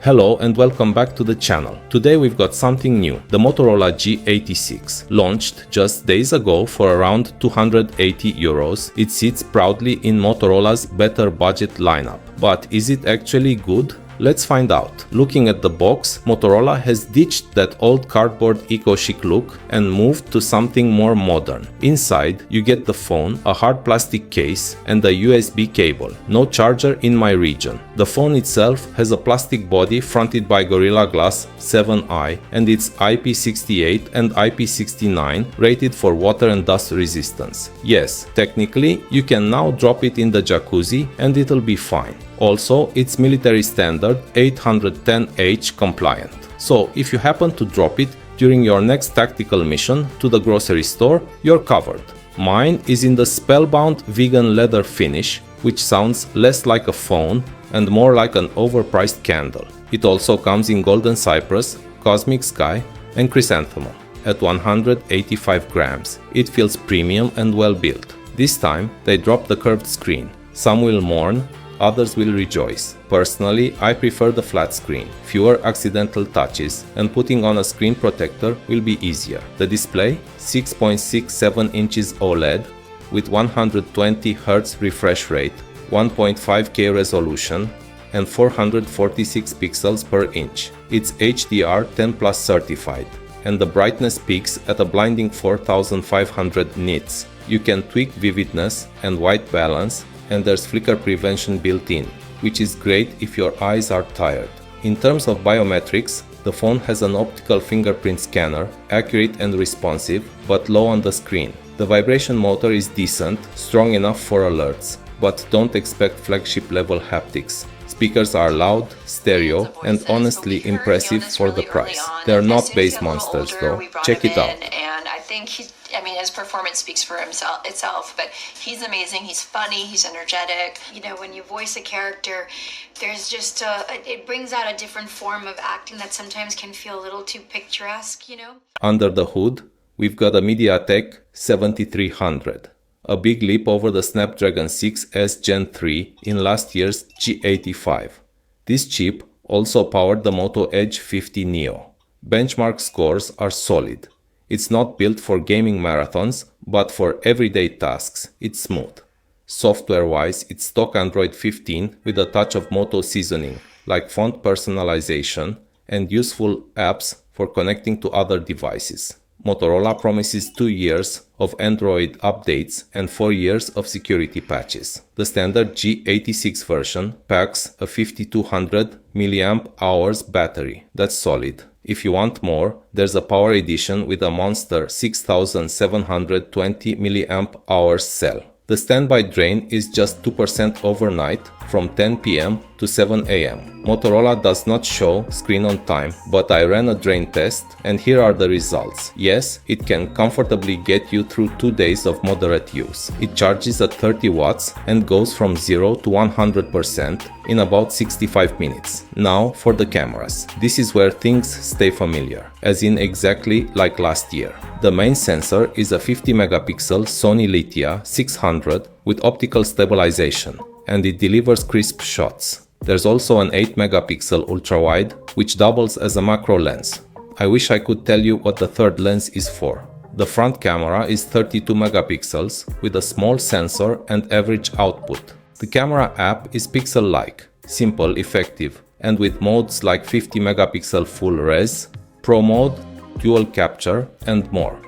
Hello and welcome back to the channel. Today we've got something new, the Motorola G86. Launched just days ago for around 280 euros, it sits proudly in Motorola's better budget lineup. But is it actually good? Let's find out. Looking at the box, Motorola has ditched that old cardboard eco-chic look and moved to something more modern. Inside, you get the phone, a hard plastic case, and a USB cable. No charger in my region. The phone itself has a plastic body fronted by Gorilla Glass 7i, and it's IP68 and IP69 rated for water and dust resistance. Yes, technically, you can now drop it in the jacuzzi and it'll be fine. Also, it's military standard 810H compliant. So, if you happen to drop it during your next tactical mission to the grocery store, you're covered. Mine is in the spellbound vegan leather finish, which sounds less like a phone and more like an overpriced candle. It also comes in golden cypress, cosmic sky, and chrysanthemum. At 185 grams, it feels premium and well built. This time, they dropped the curved screen. Some will mourn, others will rejoice. Personally, I prefer the flat screen, fewer accidental touches, and putting on a screen protector will be easier. The display, 6.67 inches OLED with 120 Hz refresh rate, 1.5K resolution, and 446 pixels per inch. It's HDR10+ certified, and the brightness peaks at a blinding 4500 nits. You can tweak vividness and white balance, and there's flicker prevention built in, which is great if your eyes are tired. In terms of biometrics, the phone has an optical fingerprint scanner, accurate and responsive, but low on the screen. The vibration motor is decent, strong enough for alerts, but don't expect flagship level haptics. Speakers are loud, stereo, and honestly impressive for the price. They're not bass monsters though. Check it out. His performance speaks for itself, but he's amazing, he's funny, he's energetic. You know, when you voice a character, there's just it brings out a different form of acting that sometimes can feel a little too picturesque, you know? Under the hood, we've got a MediaTek 7300. A big leap over the Snapdragon 6S Gen 3 in last year's G85. This chip also powered the Moto Edge 50 Neo. Benchmark scores are solid. It's not built for gaming marathons, but for everyday tasks, it's smooth. Software-wise, it's stock Android 15 with a touch of Moto seasoning, like font personalization and useful apps for connecting to other devices. Motorola promises 2 years of Android updates and 4 years of security patches. The standard G86 version packs a 5200 mAh battery. That's solid. If you want more, there's a power edition with a monster 6720 mAh cell. The standby drain is just 2% overnight from 10 PM to 7 AM. Motorola does not show screen on time, but I ran a drain test and here are the results. Yes, it can comfortably get you through 2 days of moderate use. It charges at 30 watts and goes from 0 to 100% in about 65 minutes. Now for the cameras. This is where things stay familiar, as in exactly like last year. The main sensor is a 50 megapixel Sony Lithia 600 with optical stabilization, and it delivers crisp shots. There's also an 8 megapixel ultrawide, which doubles as a macro lens. I wish I could tell you what the third lens is for. The front camera is 32 megapixels with a small sensor and average output. The camera app is pixel-like, simple, effective, and with modes like 50 megapixel full res, Pro mode, dual capture, and more.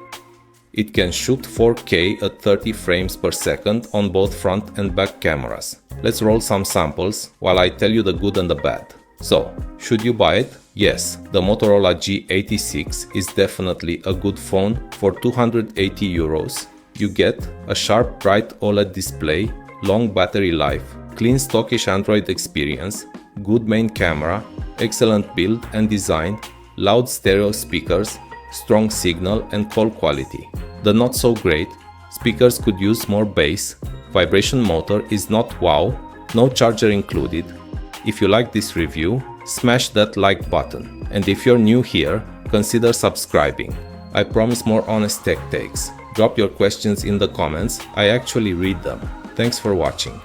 It can shoot 4K at 30 frames per second on both front and back cameras. Let's roll some samples while I tell you the good and the bad. So, should you buy it? Yes, the Motorola G86 is definitely a good phone for 280 euros. You get a sharp, bright OLED display, long battery life, clean stockish Android experience, good main camera, excellent build and design, loud stereo speakers, strong signal and call quality. The not so great, speakers could use more bass, vibration motor is not wow, no charger included. If you like this review, smash that like button. And if you're new here, consider subscribing. I promise more honest tech takes. Drop your questions in the comments, I actually read them. Thanks for watching.